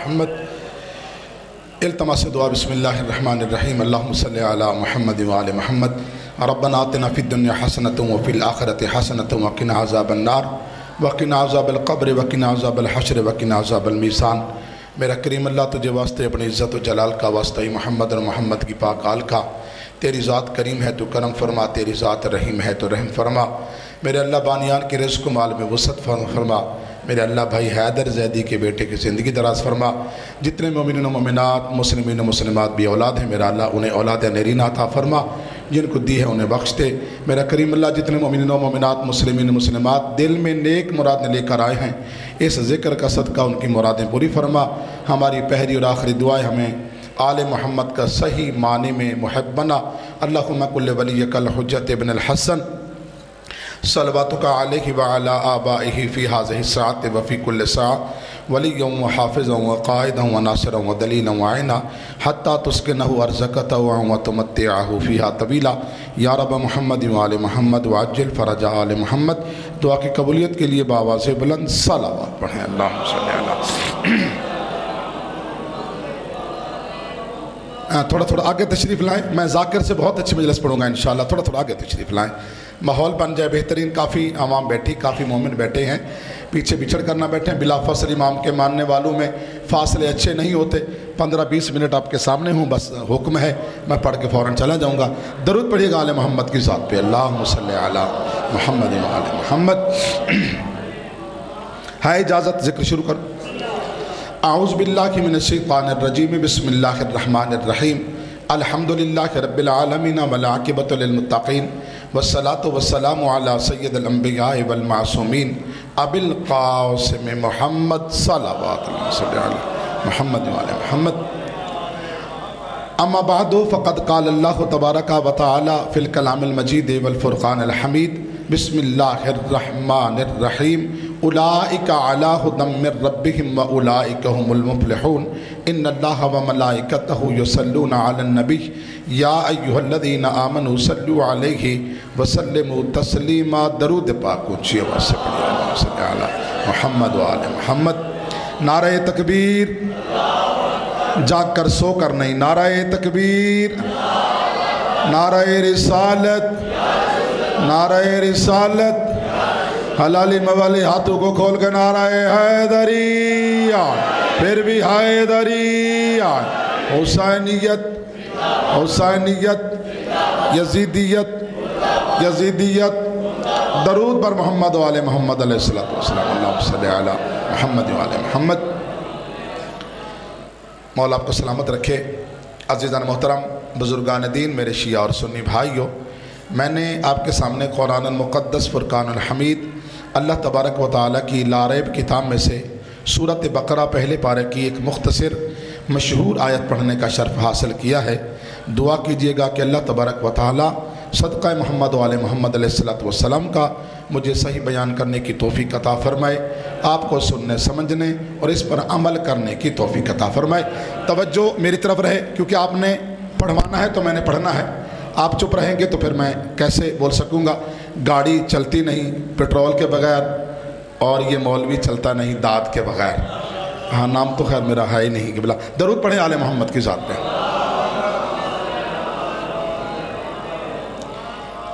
محمد۔ التماس دعا بسم اللہ الرحمن الرحیم اللہم صلی علی محمد وآل محمد ربنا آتنا فی الدنیا حسنۃ وفی الآخرۃ حسنۃ وقنا عذاب النار وقنا عذاب القبر وقنا عذاب الحشر وقنا عذاب المیزان۔ میرا کریم اللہ تجھے واسطے اپنی عزت و جلال کا واسطہ ہی محمد اور محمد کی پاک آل کا، تیری ذات کریم ہے تو کرم فرما، تیری ذات رحیم ہے تو رحم فرما۔ میرے اللہ بانیان کے رزق و مال میں وسعت فرما۔ میرے اللہ بھائی حیدر زیدی کے بیٹے کی زندگی دراز فرما۔ جتنے مومنین و مومنات مسلمین و مسلمات بھی اولاد ہیں میرا اللہ انہیں اولاد نرینہ عطا فرما، جن کو دی ہے انہیں بخش دے۔ میرا کریم اللہ جتنے مومنین و مومنات مسلمین و مسلمات دل میں نیک مرادیں لے کر آئے ہیں، اس ذکر کا صدقہ ان کی مرادیں پوری فرما۔ ہماری پہلی اور آخری دعائیں ہمیں آل محمد کا صحیح معنی میں محب بنا۔ اللہم کل ولیک الحجۃ ابن الحسن صلواتک علیہ وعلی آبائہ فی ہذہ الساعۃ وفی کل ساعۃ ولیًا وحافظا وقائدا وناصرا ودلیلا وعینا حتی تسکنہ ارضک طوعا وتمتعہ فیہا طویلا۔ یا رب محمد وآل محمد وعجل فرج آل محمد۔ دعا کی قبولیت کے لیے بآواز بلند صلوات پڑھیں۔ اللہم صلی علی۔ تھوڑا آگے تشریف لائیں، میں ذاکر سے بہت اچھی مجلس پڑھوں گا انشاءاللہ، تھوڑا آگے تشریف لائیں، ماحول بن جائے بہترین۔ کافی عوام بیٹھی، کافی مومن بیٹھے ہیں، پیچھے بچھڑ کر نہ بیٹھیں۔ بلا فاصل امام کے ماننے والوں میں فاصلے اچھے نہیں ہوتے، 15-20 منٹ آپ کے سامنے ہوں، بس حکم ہے، میں پڑھ کے فوراً چلا جاؤں گا۔ درود پڑھیے گا آل محمد کی ذات پہ، اللہم صلی علی محمد وآل محمد۔ ہے اجازت ذکر شروع کروں؟ اعوذ باللہ من الشیطان الرجیم، بسم اللہ الرحمن الرحیم۔ الحمدللہ رب العالمین والعاقبۃ للمتقین والصلاة والسلام علی سید الانبیاء والمعصومین ابی القاسم محمد صلوات اللہ علی محمد وعلی محمد۔ اما بعد فقد قال اللہ تبارک و تعالی فی الکلام المجید والفرقان الحمید، بسم اللہ الرحمن الرحیم۔ اولئک علی ھدی من ربہم واولئک ھم المفلحون۔ ان اللہ وملائکتہ یصلون علی النبی یا ایھا الذین آمنوا صلوا علیہ وسلموا تسلیما۔ درود پاک اونچی آواز سے پڑھیے، اللہم صلی علی محمد وآل محمد۔ نعرہ تکبیر، جاگ کر سو کر نہیں، نعرہ تکبیر، نعرہ رسالت، نعرہ رسالت، حلالی موالی ہاتھوں کو کھول کے نعرہ حیدریہ، پھر بھی حیدریہ، حسینیت، حسینیت، یزیدیت، یزیدیت۔ درود بر محمد وآل محمد علیہ السلام، اللہم صلی علی محمد وآل محمد۔ مولا آپ کو سلامت رکھے۔ عزیزان محترم، بزرگان دین، میرے شیعہ اور سنی بھائیوں، میں نے آپ کے سامنے قرآن المقدس فرقان الحمید اللہ تبارک و تعالیٰ کی لا ریب کتاب میں سے سورۃ بقرہ پہلے پارے کی ایک مختصر مشہور آیت پڑھنے کا شرف حاصل کیا ہے۔ دعا کیجئے گا کہ اللہ تبارک و تعالیٰ صدقہ محمد وآل محمد علیہ السلام کا مجھے صحیح بیان کرنے کی توفیق عطا فرمائے، آپ کو سننے سمجھنے اور اس پر عمل کرنے کی توفیق عطا فرمائے۔ توجہ میری طرف رہے، کیونکہ آپ نے پڑھوانا ہے تو میں نے پڑھنا ہے۔ آپ چپ رہیں گے تو پھر میں کیسے بول سکوں گا؟ گاڑی چلتی نہیں پیٹرول کے بغیر، اور یہ مولوی چلتا نہیں داد کے بغیر۔ ہاں، نام تو خیر میرا ہے ہی نہیں قبلہ۔ درود پڑھیں آل محمد کی ذات پہ۔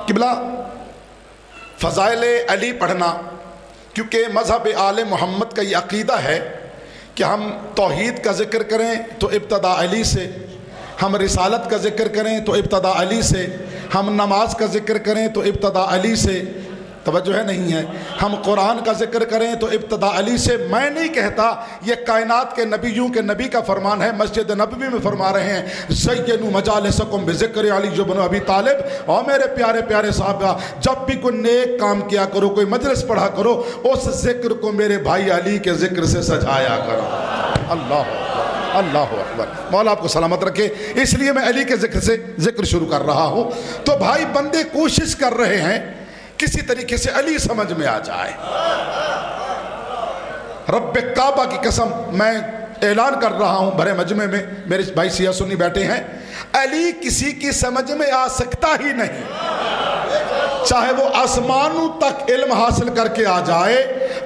قبلہ فضائل علی پڑھنا، کیونکہ مذہب آل محمد کا یہ عقیدہ ہے کہ ہم توحید کا ذکر کریں تو ابتدا علی سے، ہم رسالت کا ذکر کریں تو ابتدا علی سے، ہم نماز کا ذکر کریں تو ابتدا علی سے۔ توجہ ہے نہیں ہے؟ ہم قرآن کا ذکر کریں تو ابتدا علی سے۔ میں نہیں کہتا، یہ کائنات کے نبیوں کے نبی کا فرمان ہے۔ مسجد نبوی میں فرما رہے ہیں زینوا مجالسکم بذکر علی بن ابی طالب۔ اور میرے پیارے پیارے صحابہ، جب بھی کوئی نیک کام کیا کرو، کوئی مجلس پڑھا کرو، اس ذکر کو میرے بھائی علی کے ذکر سے سجایا کرو۔ اللہ اللہ اکبر۔ مولا آپ کو سلامت رکھے۔ اس لیے میں علی کے ذکر سے ذکر شروع کر رہا ہوں۔ تو بھائی بندے کوشش کر رہے ہیں کسی طریقے سے علی سمجھ میں آ جائے۔ رب کعبہ کی قسم میں اعلان کر رہا ہوں بھرے مجمع میں، میرے بھائی سیاہ سنی بیٹھے ہیں، علی کسی کی سمجھ میں آ سکتا ہی نہیں، چاہے وہ آسمانوں تک علم حاصل کر کے آ جائے۔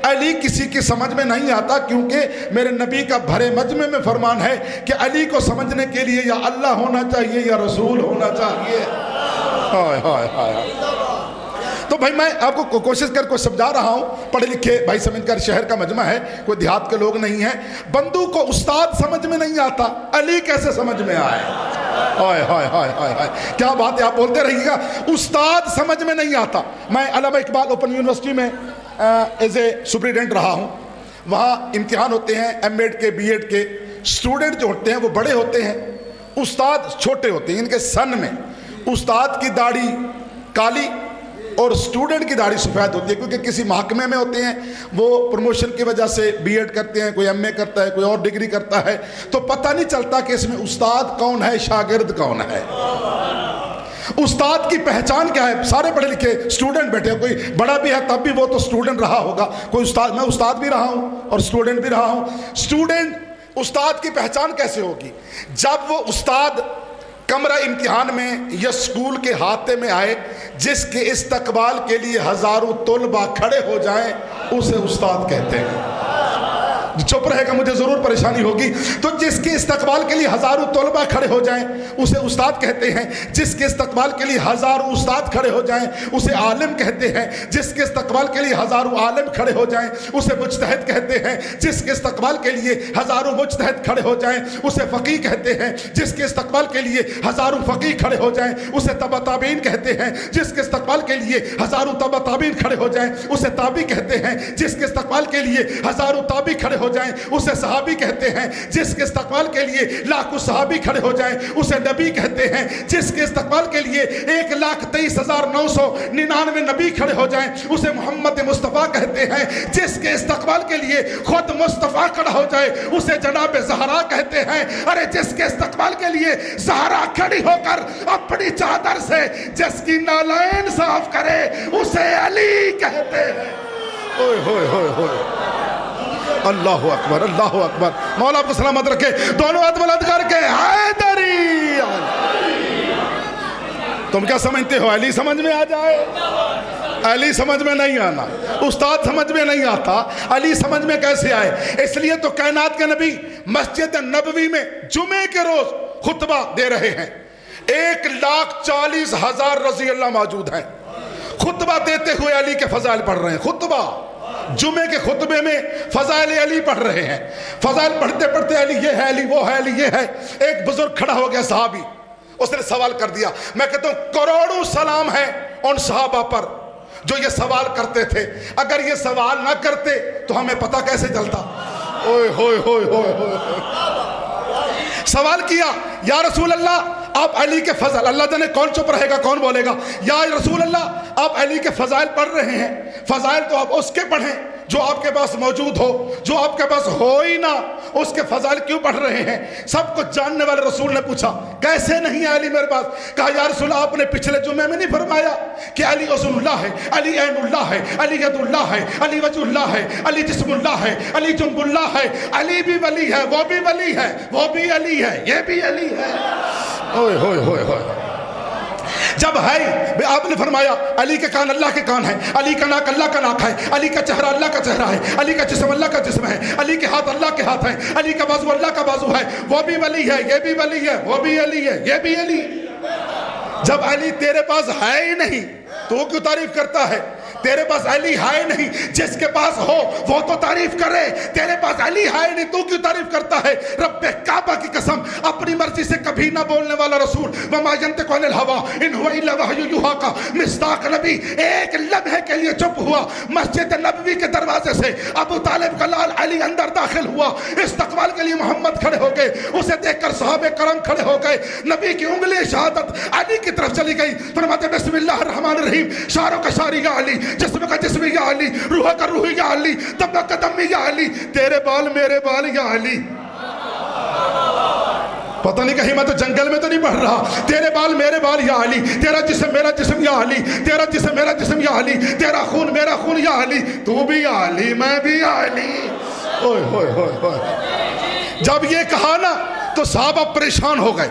علی کسی کی سمجھ میں نہیں آتا، کیونکہ میرے نبی کا بھرے مجمع میں فرمان ہے کہ علی کو سمجھنے کے لیے یا اللہ ہونا چاہیے یا رسول ہونا چاہیے۔ ہائے ہائے ہائے۔ تو بھائی میں آپ کو کوشش کر کو سمجھا رہا ہوں، پڑھے لکھے بھائی سمجھ کر، شہر کا مجمع ہے، کوئی دیہات کے لوگ نہیں ہیں۔ بندو کو استاد سمجھ میں نہیں آتا، علی کیسے سمجھ میں آئے؟ ہائے ہائے ہائے ہائے ہائے، کیا بات ہے، آپ بولتے رہیے گا۔ استاد سمجھ میں نہیں آتا۔ میں علامہ اقبال اوپن یونیورسٹی میں ایز اے سپریڈنٹ رہا ہوں، وہاں امتحان ہوتے ہیں ایم ایڈ کے، بی ایڈ کے۔ اسٹوڈنٹ جو ہوتے ہیں وہ بڑے ہوتے ہیں، استاد چھوٹے ہوتے ہیں۔ ان کے سن میں استاد کی داڑھی کالی اور اسٹوڈنٹ کی داڑھی سفید ہوتی ہے، کیونکہ کسی محکمے میں ہوتے ہیں، وہ پروموشن کی وجہ سے بی ایڈ کرتے ہیں، کوئی ایم اے کرتا ہے، کوئی اور ڈگری کرتا ہے، تو پتہ نہیں چلتا کہ اس میں استاد کون ہے، شاگرد کون ہے۔ استاد کی پہچان کیا ہے؟ سارے پڑھے لکھے اسٹوڈنٹ بیٹھے ہیں، کوئی بڑا بھی ہے تب بھی وہ تو اسٹوڈنٹ رہا ہوگا، کوئی استاد، میں استاد بھی رہا ہوں اور اسٹوڈنٹ بھی رہا ہوں۔ اسٹوڈنٹ استاد کی پہچان کیسے ہوگی؟ جب وہ استاد کمرہ امتحان میں یا اسکول کے ہاتے میں آئے، جس کے استقبال کے لیے ہزاروں طلبہ کھڑے ہو جائیں، اسے استاد کہتے ہیں۔ چپ رہے گا مجھے ضرور پریشانی ہوگی۔ تو جس کے استقبال کے لیے ہزاروں طلبہ کھڑے ہو جائیں اسے استاد کہتے ہیں۔ جس کے استقبال کے لیے ہزاروں استاد کھڑے ہو جائیں اسے عالم کہتے ہیں۔ جس کے استقبال کے لیے ہزاروں عالم کھڑے ہو جائیں اسے مجتہد کہتے ہیں۔ جس کے استقبال کے لیے ہزاروں مجتہد کھڑے ہو جائیں اسے فقیہ کہتے ہیں۔ جس کے استقبال کے لیے ہزاروں فقیہ کھڑے ہو جائیں اسے تبع تابعین کہتے ہیں۔ جس کے استقبال کے لیے ہزاروں تبع تابعین کھڑے ہو جائیں اسے تابعی کہتے ہیں۔ جس کے استقبال کے لیے ہزاروں تابعی کھڑے ہو جائیں اسے صحابی کہتے ہیں۔ جس کے استقبال کے لیے لاکھوں صحابی کھڑے ہو جائیں اسے نبی کہتے ہیں۔ جس کے استقبال کے لیے 1,23,999 نبی کھڑے ہو جائیں اسے محمد مصطفیٰ کہتے ہیں۔ جس کے استقبال کے لیے خود مصطفیٰ کھڑا ہو جائے اسے جناب زہرا کہتے ہیں۔ ارے جس کے استقبال کے لیے زہرا کھڑی ہو کر اپنی چادر سے جس کی نالین صاف کرے اسے علی کہتے ہیں۔ اوئے ہوئے ہوئے ہوئے، اللہ اکبر اللہ اکبر۔ مولا آپ کو سلامت رکھے، دونوں ہاتھ بلند کر کے حیدری۔ تم کیا سمجھتے ہو علی سمجھ میں آ جائے؟ علی سمجھ میں نہیں آنا، استاد سمجھ میں نہیں آتا، علی سمجھ میں کیسے آئے؟ اس لیے تو کائنات کے نبی مسجد نبوی میں جمعے کے روز خطبہ دے رہے ہیں، 1,40,000 رضی اللہ موجود ہیں، خطبہ دیتے ہوئے علی کے فضائل پڑھ رہے ہیں۔ خطبہ جمعے کے خطبے میں فضائل علی پڑھ رہے ہیں، فضائل پڑھتے پڑھتے علی یہ ہے، علی وہ ہے، علی یہ ہے۔ ایک بزرگ کھڑا ہو گیا صحابی، اس نے سوال کر دیا۔ میں کہتا ہوں کروڑوں سلام ہے ان صحابہ پر جو یہ سوال کرتے تھے، اگر یہ سوال نہ کرتے تو ہمیں پتہ کیسے چلتا؟ اوئے ہوئے ہوئے ہوئے ہوئے، سوال کیا یا رسول اللہ آپ علی کے فضل، اللہ جانے کون چپ رہے گا کون بولے گا، یا رسول اللہ آپ علی کے فضائل پڑھ رہے ہیں، فضائل تو آپ اس کے پڑھیں جو آپ کے پاس موجود ہو، جو آپ کے پاس ہو ہی نہ، اس کے فضائل کیوں پڑھ رہے ہیں؟ سب کچھ جاننے والے رسول نے پوچھا کیسے نہیں ہے علی میرے پاس؟ کہا یا رسول اللہ آپ نے پچھلے جمعے میں نہیں فرمایا کہ علی عظم اللہ ہے، علی عین اللہ ہے، علی ید اللہ ہے، علی وجہ اللہ ہے، علی جسم اللہ ہے، علی جنب اللہ ہے، علی بھی ولی ہے، وہ بھی ولی ہے، وہ بھی علی ہے، یہ بھی علی ہے۔ اوئے ہوئے ہوئے ہوئے، جب ہے آپ نے فرمایا علی کے کان اللہ کے کان ہیں، علی کا ناک اللہ کا ناک ہے، علی کا چہرہ اللہ کا چہرہ ہے، علی کا جسم اللہ کا جسم ہے، علی کے ہاتھ اللہ کے ہاتھ ہیں، علی کا بازو اللہ کا بازو ہے، وہ بھی ولی ہے، یہ بھی ولی ہے، وہ بھی علی ہے، یہ بھی علی۔ جب علی تیرے پاس ہے ہی نہیں تو کیوں تعریف کرتا ہے؟ تیرے پاس علی ہے نہیں، جس کے پاس ہو وہ تو تعریف کرے، تیرے پاس علی ہے نہیں تو کیوں تعریف کرتا ہے؟ رب کعبہ کی قسم، اپنی مرضی سے کبھی نہ بولنے والا رسول، وما ينطق عن الهوى ان هو الا وحی یوحی کا مصداق نبی، ایک لمحے کے لیے چپ ہوا، مسجد نبوی کے دروازے سے ابو طالب کا لال علی اندر داخل ہوا، استقبال کے لیے محمد کھڑے ہو گئے، اسے دیکھ کر صحابہ کرام کھڑے ہو گئے، نبی کی انگلی شہادت علی کی طرف چلی گئی، فرماتے بسم اللہ الرحمن الرحیم، شاروں کا شاری یا علی، جسم کا جسم یا علی، روح کا روح یا علی، دم کا دم یا علی، تیرے بال میرے بال یا علی۔ پتہ نہیں کہیں میں تو جنگل میں تو نہیں پڑھ رہا، تیرے بال میرے بال یا علی، تیرا جسم میرا جسم یا علی، تیرا جسم میرا جسم یا علی، تیرا خون میرا خون یا علی، تو بھی یا علی میں بھی یا علی۔ اوئے ہوئے ہوئے ہوئے، جب یہ کہا نا تو صحابہ پریشان ہو گئے،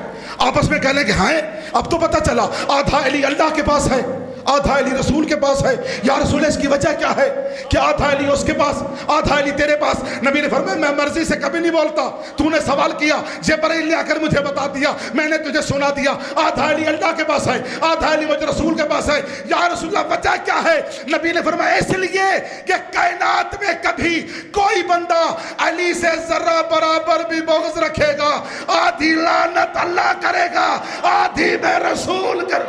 آپس میں کہنے کہ ہائے اب تو پتہ چلا آدھا علی اللہ کے پاس ہے، آدھا علی رسول کے پاس ہے، یا رسول اس کی وجہ کیا ہے کہ آدھا علی اس کے پاس آدھا علی تیرے پاس؟ نبی نے فرمایا میں مرضی سے کبھی نہیں بولتا، تو نے سوال کیا، جبرائیل نے آ کر مجھے بتا دیا، میں نے تجھے سنا دیا، آدھا علی اللہ کے پاس ہے، آدھا علی مجھے رسول کے پاس ہے۔ یا رسول اللہ وجہ کیا ہے؟ نبی نے فرمایا اس لیے کہ کائنات میں کبھی کوئی بندہ علی سے ذرہ برابر بھی بغض رکھے گا، آدھی لعنت اللہ کرے گا، آدھی میں رسول کر۔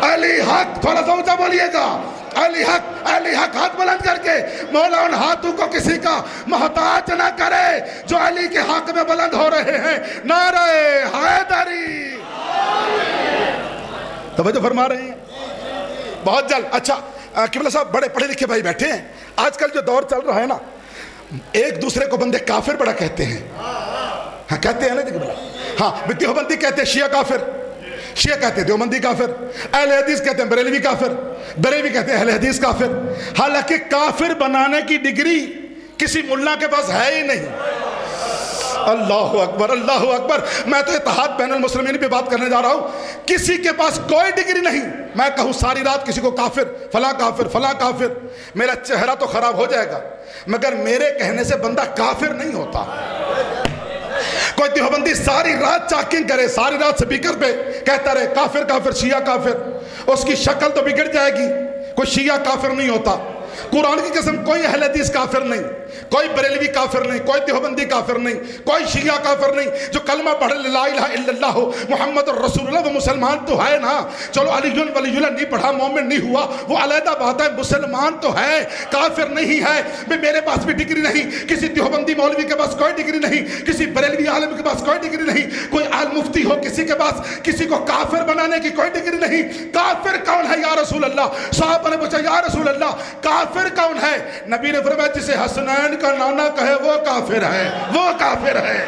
علی حق، تھوڑا سا اونچا بولیے گا، علی حق، علی حق، ہاتھ بلند کر کے مولا ان ہاتھوں کو کسی کا محتاج نہ کرے جو علی کے حق میں بلند ہو رہے ہیں۔ نعرہ حیدری، توجہ فرما رہے ہیں بہت جلد۔ اچھا قبلہ صاحب بڑے پڑھے لکھے بھائی بیٹھے ہیں، آج کل جو دور چل رہا ہے نا، ایک دوسرے کو بندے کافر بڑا کہتے ہیں، ہاں کہتے ہیں نا قبلہ، ہاں دیوبندی کہتے ہیں شیعہ کافر، شیعہ کہتے ہیں دیوبندی کافر، اہل حدیث کہتے ہیں بریلوی کافر، بریلوی کہتے ہیں اہل حدیث کافر۔ حالانکہ کافر بنانے کی ڈگری کسی ملا کے پاس ہے ہی نہیں۔ اللہ اکبر، اللہ اکبر۔ میں تو اتحاد بین المسلمین پہ بات کرنے جا رہا ہوں، کسی کے پاس کوئی ڈگری نہیں۔ میں کہوں ساری رات کسی کو کافر، فلاں کافر، فلاں کافر، میرا چہرہ تو خراب ہو جائے گا، مگر میرے کہنے سے بندہ کافر نہیں ہوتا۔ کوئی دیوبندی ساری رات چاکنگ کرے، ساری رات سپیکر پہ کہتا رہے کافر کافر، شیعہ کافر، اس کی شکل تو بگڑ جائے گی۔ کوئی شیعہ کافر نہیں ہوتا، قرآن کی قسم کوئی اہل حدیث کافر نہیں، کوئی بریلوی کافر نہیں، کوئی دیوبندی کافر نہیں، کوئی شیعہ کافر نہیں۔ جو کلمہ پڑھے لا الہ الا اللہ محمد الرسول اللہ، وہ مسلمان تو ہے نا۔ چلو علی ولی اللہ نہیں پڑھا، مومن نہیں ہوا، وہ علیحدہ بات ہے، مسلمان تو ہے، کافر نہیں ہے۔ میرے پاس بھی ڈگری نہیں، کسی دیوبندی مولوی کے پاس کوئی ڈگری نہیں، کسی بریلوی عالم کے پاس کوئی ڈگری نہیں، کوئی عالم مفتی ہو کسی کے پاس کسی کو کافر بنانے کی کوئی ڈگری نہیں۔ کافر کون ہے یا رسول اللہ؟ صحابہ نے پوچھا یا رسول اللہ کافر کون ہے؟ نبی نے فرمایا جسے حسنین کا نانا کہے وہ کافر ہے، وہ کافر ہے۔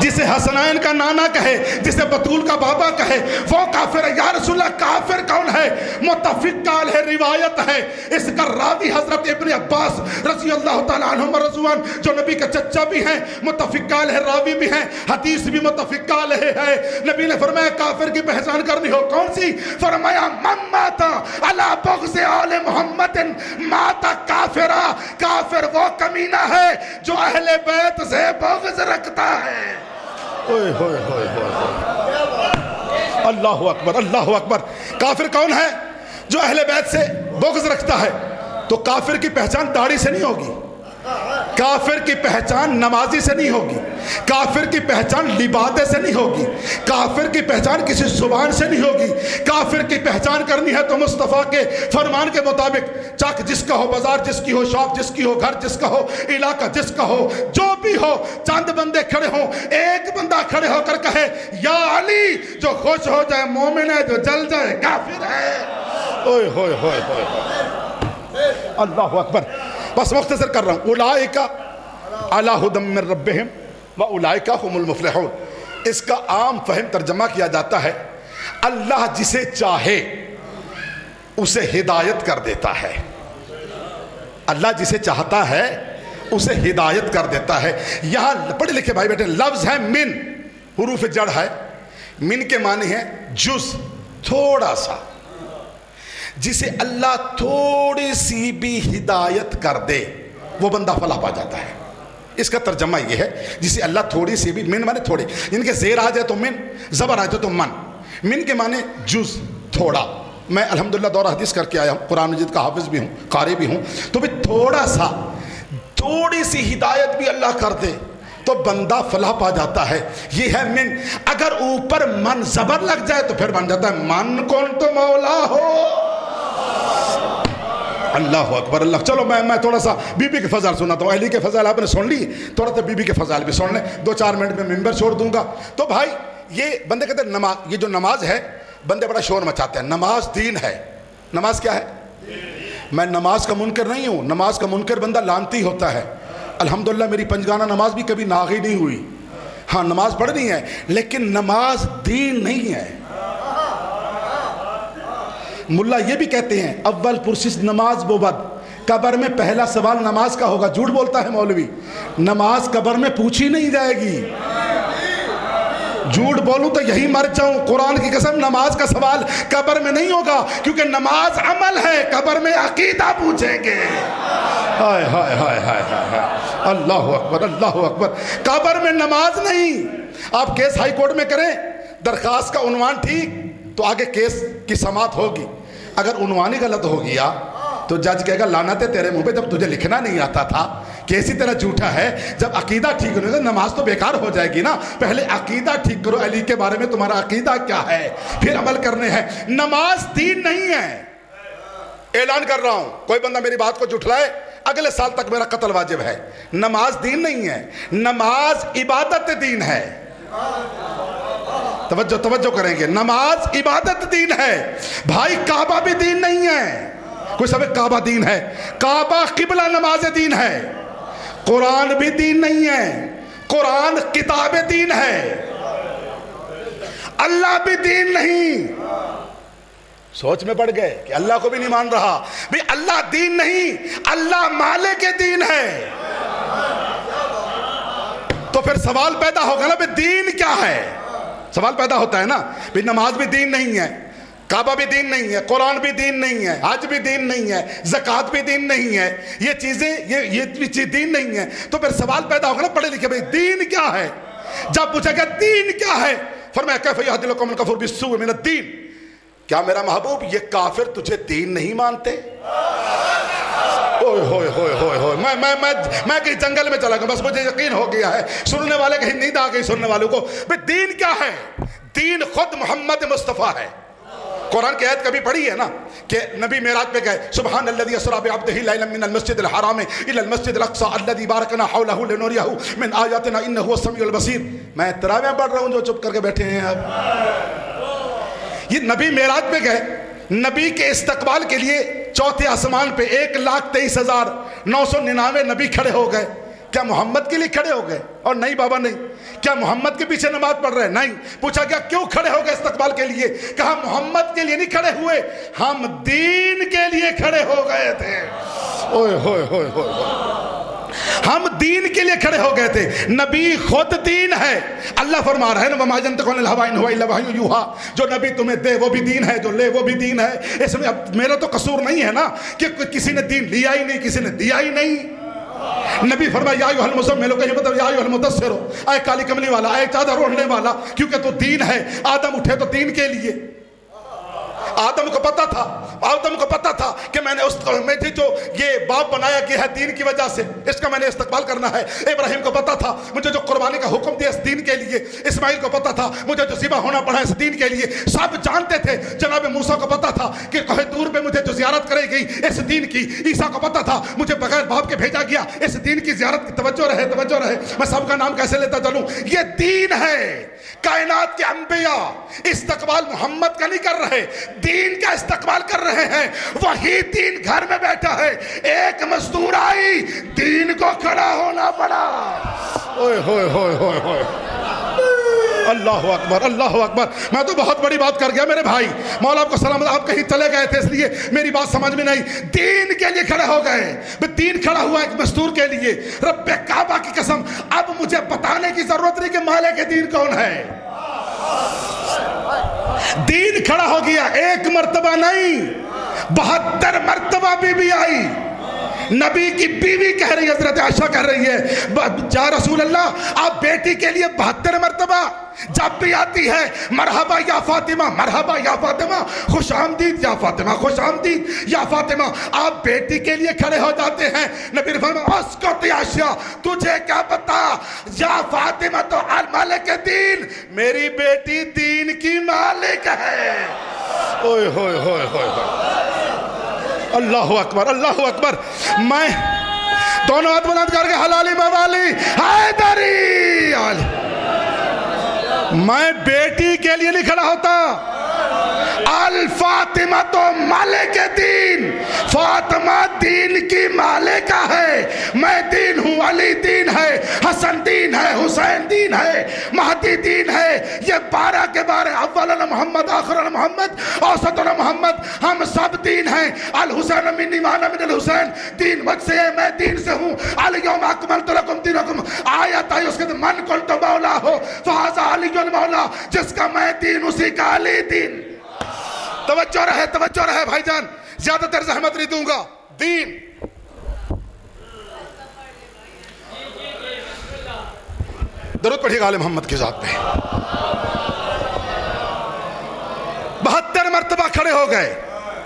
جسے حسنین کا نانا کہے، جسے بطول کا بابا کہے، وہ کافر ہے۔ یا رسول اللہ کافر کون ہے؟ متفق قال ہے، روایت ہے، اس کا راوی حضرت ابن عباس رضی اللہ تعالیٰ عنہم رضوان، جو نبی کا چچا بھی ہیں، متفق قال ہے، راوی بھی ہیں، حدیث بھی متفق قال ہے۔ نبی نے فرمایا کافر کی پہچان کرنی ہو کون سی؟ فرمایا من مات علی بغض آل محمد مات کافرا، کافر وہ کمینہ ہے جو اہل بیت سے بغض رکھتا ہے۔ اللہ اکبر، اللہ اکبر۔ کافر کون ہے؟ جو اہل بیت سے بغض رکھتا ہے۔ تو کافر کی پہچان داڑھی سے نہیں ہوگی، کافر کی پہچان نمازی سے نہیں ہوگی، کافر کی پہچان لبادے سے نہیں ہوگی، کافر کی پہچان کسی زبان سے نہیں ہوگی۔ کافر کی پہچان کرنی ہے تو مصطفیٰ کے فرمان کے مطابق، چاک جس کا ہو، بازار جس کی ہو، شاپ جس کی ہو، گھر جس کا ہو، علاقہ جس کا ہو، جو بھی ہو، چند بندے کھڑے ہوں، ایک بندہ کھڑے ہو کر کہے یا علی، جو خوش ہو جائے مومن ہے، جو جل جائے کافر ہے۔ اوئے ہوئے ہوئے ہوئے، اللہ اکبر۔ بس مختصر کر رہا ہوں، اولئک علی ھدی من ربہم واولئک ھم المفلحون۔ اس کا عام فہم ترجمہ کیا جاتا ہے اللہ جسے چاہے اسے ہدایت کر دیتا ہے، اللہ جسے چاہتا ہے اسے ہدایت کر دیتا ہے۔ یہاں پڑھے لکھے بھائی بیٹھے، لفظ ہے من، حروف جڑ ہے، من کے معنی ہے جز، تھوڑا سا۔ جسے اللہ تھوڑی سی بھی ہدایت کر دے وہ بندہ فلاح پا جاتا ہے۔ اس کا ترجمہ یہ ہے جسے اللہ تھوڑی سی بھی، من مانے تھوڑی، ان کے زیر آ جائے تو من، زبر آ جائے تو من۔ من کے معنی جز، تھوڑا۔ میں الحمدللہ دورہ حدیث کر کے آیا ہوں، قرآن مجید کا حافظ بھی ہوں، قاری بھی ہوں، تو بھی تھوڑا سا، تھوڑی سی ہدایت بھی اللہ کر دے تو بندہ فلاح پا جاتا ہے۔ یہ ہے من۔ اگر اوپر من زبر لگ جائے تو پھر بن جاتا ہے من کون تو مولا ہو۔ اللہ اکبر، اللہ۔ چلو میں تھوڑا سا بی بی کے فضائل سناتا ہوں۔ علی کے فضائل آپ نے سن لی، تھوڑا سا بی بی کے فضائل بھی سن لیں، 2-4 منٹ میں ممبر چھوڑ دوں گا۔ تو بھائی یہ بندے کہتے ہیں نماز، یہ جو نماز ہے بندے بڑا شور مچاتے ہیں، نماز دین ہے۔ نماز کیا ہے؟ میں نماز کا منکر نہیں ہوں، نماز کا منکر بندہ لعنتی ہوتا ہے۔ الحمدللہ میری پنجگانہ نماز بھی کبھی ناغی نہیں ہوئی، ہاں نماز پڑھنی ہے، لیکن نماز دین نہیں ہے۔ ملا یہ بھی کہتے ہیں اول پرسش نماز بود، قبر میں پہلا سوال نماز کا ہوگا۔ جھوٹ بولتا ہے مولوی، نماز قبر میں پوچھی نہیں جائے گی۔ جھوٹ بولوں تو یہی مر جاؤں، قرآن کی قسم نماز کا سوال قبر میں نہیں ہوگا، کیونکہ نماز عمل ہے، قبر میں عقیدہ پوچھیں گے۔ ہائے ہائے ہائے ہائے ہائے، اللہ اکبر اللہ اکبر۔ قبر میں نماز نہیں۔ آپ کیس ہائی کورٹ میں کریں، درخواست کا عنوان ٹھیک تو آگے کیس کی سماعت ہوگی، اگر عنوان ہی غلط ہو گیا تو جج کہے گا لعنت ہے تیرے منہ پہ، جب تجھے لکھنا نہیں آتا تھا، کیسی طرح جھوٹا ہے۔ جب عقیدہ ٹھیک ہونے گا نماز تو بیکار ہو جائے گی نا۔ پہلے عقیدہ ٹھیک کرو، علی کے بارے میں تمہارا عقیدہ کیا ہے، پھر عمل کرنے ہیں۔ نماز دین نہیں ہے، اعلان کر رہا ہوں، کوئی بندہ میری بات کو جھٹلائے اگلے سال تک میرا قتل واجب ہے۔ نماز دین نہیں ہے، نماز عبادت دین ہے۔ توجہ کریں گے، نماز عبادت دین ہے بھائی، کعبہ بھی دین نہیں ہے۔ کوئی سمجھ کعبہ دین ہے، کعبہ قبلہ نماز دین ہے۔ قرآن بھی دین نہیں ہے، قرآن کتاب دین ہے۔ اللہ بھی دین نہیں۔ سوچ میں پڑ گئے کہ اللہ کو بھی نہیں مان رہا بھی، اللہ دین نہیں، اللہ مالک دین ہے۔ تو پھر سوال پیدا ہوگا نا بھی دین کیا ہے، سوال پیدا ہوتا ہے نا بھی نماز بھی دین نہیں ہے، کعبہ بھی دین نہیں ہے، قرآن بھی دین نہیں ہے، حج بھی دین نہیں ہے، زکوٰۃ بھی دین نہیں ہے، یہ چیزیں یہ بھی چیز دین نہیں ہے۔ تو پھر سوال پیدا ہوگا نا پڑھے لکھے بھائی دین کیا ہے۔ جب پوچھا گیا دین کیا ہے، فرمایا کیف یہدی القوم الکفور بالسوء من الدین، کیا میرا محبوب یہ کافر تجھے دین نہیں مانتے؟ اوئے ہوئے ہوئے ہوئے ہوئے، میں کہیں جنگل میں چلا گیا، بس مجھے یقین ہو گیا ہے، سننے والے کہیں نیند آ گئی سننے والوں کو بھئی دین کیا ہے۔ دین خود محمد مصطفیٰ ہے۔ قرآن کی آیت کبھی پڑھی ہے نا کہ نبی معراج پہ گئے، سبحان الذی اسریٰ بعبدہ لیلا من المسجد الحرام الی المسجد الاقصی الذی بارکنا حولہ لنریہ من آیاتنا انہ هو السمیع البصیر۔ میں تراویح پڑھ رہا ہوں، جو چپ کر کے بیٹھے ہیں اب۔ یہ نبی معراج پہ گئے، نبی کے استقبال کے لیے چوتھے آسمان پہ 1,23,999 نبی کھڑے ہو گئے۔ کیا محمد کے لیے کھڑے ہو گئے؟ اور نہیں بابا نہیں۔ کیا محمد کے پیچھے نماز پڑھ رہے ہیں؟ نہیں۔ پوچھا کیا کیوں کھڑے ہو گئے استقبال کے لیے؟ کہا محمد کے لیے نہیں کھڑے ہوئے، ہم دین کے لیے کھڑے ہو گئے تھے۔ اوئے ہوئے ہوئے ہوئے، ہم دین کے لیے کھڑے ہو گئے تھے۔ نبی خود دین ہے۔ اللہ فرما رہا ہے نا وَمَا يَنطِقُ عَنِ الْهَوَىٰ إِنْ هُوَ إِلَّا وَحْيٌ يُوحَىٰ، جو نبی تمہیں دے وہ بھی دین ہے، جو لے وہ بھی دین ہے۔ اس میں اب میرا تو قصور نہیں ہے نا کہ کسی نے دین لیا ہی نہیں، کسی نے دیا ہی نہیں۔ نبی فرمایا یا ایھا المزمل، کہیں مطلب یا ایھا المدثر، اے کالی کملی والا، اے چادر اوڑھنے والا، کیونکہ تو دین ہے۔ آدم اٹھے تو دین کے لیے۔ آدم کو پتا تھا کہ میں نے جو یہ باپ بنایا گیا ہے دین کی وجہ سے، اس کا میں نے استقبال کرنا ہے۔ ابراہیم کو پتا تھا مجھے جو قربانی کا حکم دیا اس دین کے لیے۔ اسماعیل کو پتا تھا مجھے جو ذبح ہونا پڑا اس دین کے لیے۔ سب جانتے تھے۔ جناب موسیٰ کو پتا تھا کہ کوہ طور پہ مجھے جو زیارت کرے گئی اس دین کی۔ عیسیٰ کو پتا تھا مجھے بغیر باپ کے بھیجا گیا اس دین کی زیارت کی۔ توجہ رہے میں سب کا نام کیسے لیتا چلوں، یہ دین ہے۔ کائنات کے انبیاء استقبال محمد کا نہیں کر رہے، دین کا استقبال کر رہے ہیں۔ وہی دین گھر میں بیٹھا ہے، ایک مزدور آئی دین کو کھڑا ہونا پڑا۔ اوئے ہوئے ہوئے ہوئے ہوئے، اللہ اکبر اللہ اکبر۔ میں تو بہت بڑی بات کر گیا میرے بھائی، مولا آپ کو سلامت۔ آپ کہیں چلے گئے تھے اس لیے میری بات سمجھ میں نہیں۔ دین کے لیے کھڑے ہو گئے، دین کھڑا ہوا ایک مزدور کے لیے۔ رب کعبہ کی قسم اب مجھے بتانے کی ضرورت نہیں کہ مالک دین کون ہے۔ دین کھڑا ہو گیا، ایک مرتبہ نہیں 72 مرتبہ بی آئی۔ نبی کی بیوی کہہ رہی ہے، حضرت عائشہ کہہ رہی ہے یا رسول اللہ آپ بیٹی کے لیے 72 مرتبہ جب بھی آتی ہے مرحبا یا فاطمہ، مرحبا یا فاطمہ، خوش آمدید یا فاطمہ، خوش آمدید یا فاطمہ، آپ بیٹی کے لیے کھڑے ہو جاتے ہیں۔ نبی نے فرمایا اسکت عائشہ، تجھے کیا پتا، یا فاطمہ تو المالک دین، میری بیٹی دین کی مالک ہے۔ اوئے ہوئے ہوئے ہوئے، اللہ اکبر اللہ اکبر۔ میں دونوں ہاتھ بلند کر کے حلالی موالی حیدری، میں بیٹی کے لیے نہیں کھڑا ہوتا۔ الفاطمہ تو مالک دین، فاطمہ دین کی مالکہ ہے، میں دین ہوں، علی دین ہے، حسن دین ہے، حسین دین ہے، مہدی دین ہے، یہ 12 کے 12 اول محمد آخر محمد اوسط محمد، ہم سب دین ہیں، الحسین منی وانا من الحسین، دین مجھ سے ہے، میں دین سے ہوں، الیوم اکملت لکم دینکم، آیت آئی اس کے من قلت مولا ہو فہذا علی مولا، جس کا میں دین اسی کا علی دین۔ توجہ رہے بھائی جان، زیادہ تر زحمت نہیں دوں گا۔ دین درود پڑھیے گا آل محمد کی ذات پہ۔ 72 مرتبہ کھڑے ہو گئے،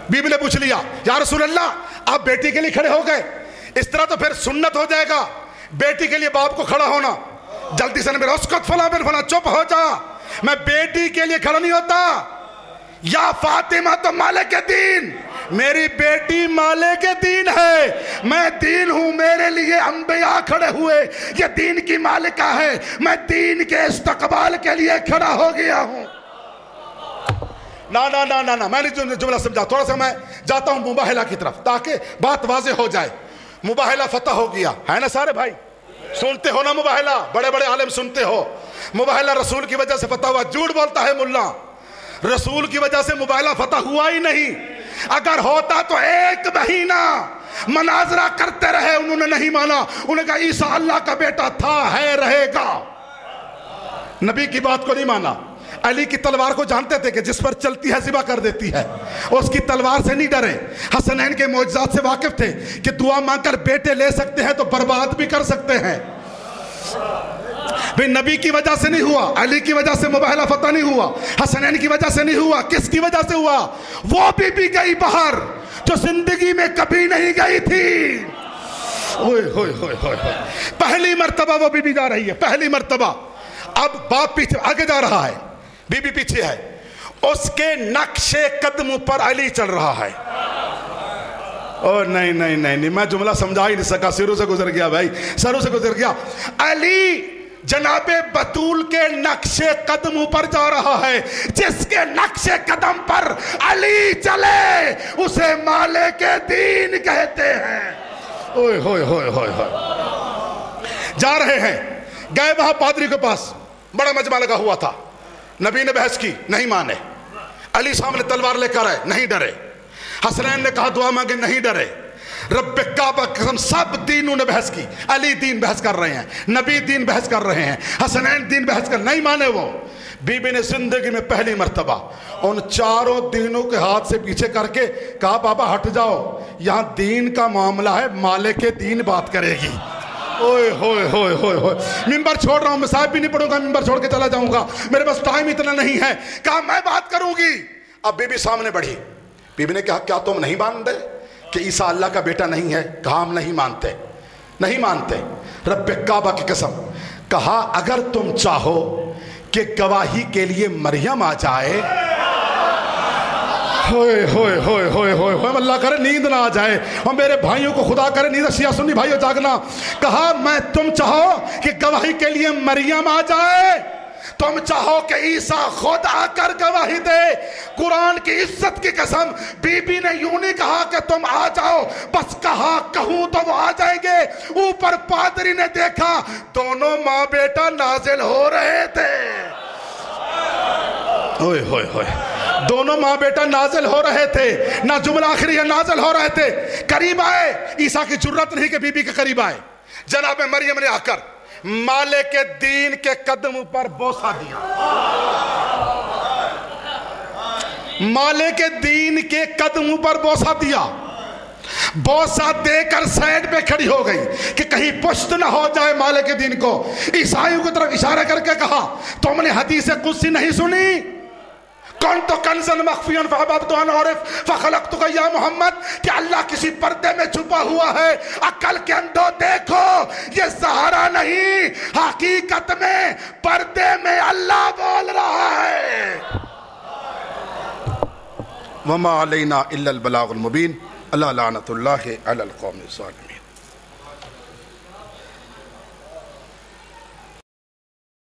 بی بی نے پوچھ لیا یا رسول اللہ آپ بیٹی کے لیے کھڑے ہو گئے، اس طرح تو پھر سنت ہو جائے گا بیٹی کے لیے باپ کو کھڑا ہونا۔ جلدی سے میرا اسکت فلاں بن فلاں، چپ ہو جا، میں بیٹی کے لیے کھڑا نہیں ہوتا۔ یا فاطمہ تو مالک دین، میری بیٹی مالک دین ہے، میں دین ہوں، میرے لیے انبیاء کھڑے ہوئے، یہ دین کی مالکہ ہے، میں دین کے استقبال کے لیے کھڑا ہو گیا ہوں۔ نا میں نے جملہ سمجھا، تھوڑا سا میں جاتا ہوں مباہلہ کی طرف تاکہ بات واضح ہو جائے۔ مباہلہ فتح ہو گیا ہے نا سارے بھائی، سنتے ہو نا مباہلہ، بڑے بڑے عالم سنتے ہو، مباہلہ رسول کی وجہ سے فتح ہوا۔ جھوٹ بولتا ہے ملا، رسول کی وجہ سے مباہلہ فتح ہوا ہی نہیں، اگر ہوتا تو 1 مہینہ مناظرہ کرتے رہے، انہوں نے نہیں مانا، انہوں نے کہا عیسیٰ اللہ کا بیٹا تھا، ہے، رہے گا، نبی کی بات کو نہیں مانا۔ علی کی تلوار کو جانتے تھے کہ جس پر چلتی ہے ذبح کر دیتی ہے، اس کی تلوار سے نہیں ڈرے۔ حسنین کے معجزات سے واقف تھے کہ دعا مانگ کر بیٹے لے سکتے ہیں تو برباد بھی کر سکتے ہیں۔ بھئی نبی کی وجہ سے نہیں ہوا، علی کی وجہ سے مباہلہ فتح نہیں ہوا، حسنین کی وجہ سے نہیں ہوا، کس کی وجہ سے ہوا؟ وہ بھی گئی باہر جو زندگی میں کبھی نہیں گئی تھی۔ پہلی مرتبہ وہ بھی جا رہی ہے، پہلی مرتبہ۔ اب باپ پیچھے آگے جا رہا ہے، بی بی پیچھے ہے، اس کے نقش قدم پر علی چل رہا ہے۔ نہیں میں جملہ سمجھا ہی نہیں سکا، سروں سے گزر گیا بھائی، سروں سے گزر گیا۔ علی جناب بطول کے نقش قدم پر جا رہا ہے، جس کے نقش قدم پر علی چلے اسے مالک دین کہتے ہیں۔ جا رہے ہیں، گئے وہاں پادری کے پاس، بڑا مجمع لگا ہوا تھا، نبی نے بحث کی، نہیں مانے، علی سامنے تلوار لے کر آئے، نہیں ڈرے، حسنین نے کہا دعا مانگے، نہیں ڈرے، رب کعبہ قسم سب دینوں نے بحث کی، علی دین بحث کر رہے ہیں، نبی دین بحث کر رہے ہیں، حسنین دین بحث کر، نہیں مانے وہ۔ بی بی نے زندگی میں پہلی مرتبہ ان چاروں دینوں کے ہاتھ سے پیچھے کر کے کہا بابا ہٹ جاؤ، یہاں دین کا معاملہ ہے، مالک دین بات کرے گی۔ ممبر چھوڑ رہا ہوں، میں صاحب بھی نہیں پڑھوں گا، ممبر چھوڑ کے چلا جاؤں گا، میرے پاس ٹائم اتنا نہیں ہے، کہا میں بات کروں گی۔ اب بی بی سامنے بڑھی، بی بی نے کہا کیا تم نہیں مانتے کہ عیسیٰ اللہ کا بیٹا نہیں ہے؟ کہا ہم نہیں مانتے، رب کعبہ کی قسم، کہا اگر تم چاہو کہ گواہی کے لیے مریم آ جائے، اللہ کرے نیند نہ آ جائے، اور میرے بھائیوں کو خدا کرے نیند، شیعہ سنی بھائیوں جاگنا، کہا میں تم چاہو کہ گواہی کے لیے مریم آ جائے، تم چاہو کہ عیسیٰ خود آ کر گواہی دے، قرآن کی عزت کی قسم، بی بی نے یوں نہیں کہا کہ تم آ جاؤ، بس کہا کہوں تو وہ آ جائیں گے۔ اوپر پادری نے دیکھا دونوں ماں بیٹا نازل ہو رہے تھے، دونوں ماں بیٹا نازل ہو رہے تھے، نہ جملہ آخری ہے، نازل ہو رہے تھے، قریب آئے، عیسیٰ کی جرت نہیں کہ بی بی کے قریب آئے، جناب مریم نے آ کر مالک دین کے قدم پر بوسہ دیا، مالک دین کے قدم پر بوسہ دیا، بوسہ دے کر سائڈ پہ کھڑی ہو گئی کہ کہیں پشت نہ ہو جائے مالک دین کو۔ عیسائیوں کی طرف اشارہ کر کے کہا تم نے حدیث قدسی نہیں سنی؟ کنت کنزا مخفیا فاحببت ان اعرف فخلقتک یا محمد، کہ اللہ کسی پردے میں چھپا ہوا ہے، عقل کے اندھو دیکھو یہ سہارا نہیں، حقیقت میں پردے میں اللہ بول رہا ہے۔ وما علینا الا البلاغ المبین، اللہ لعنت اللہ علی القوم الظالمین۔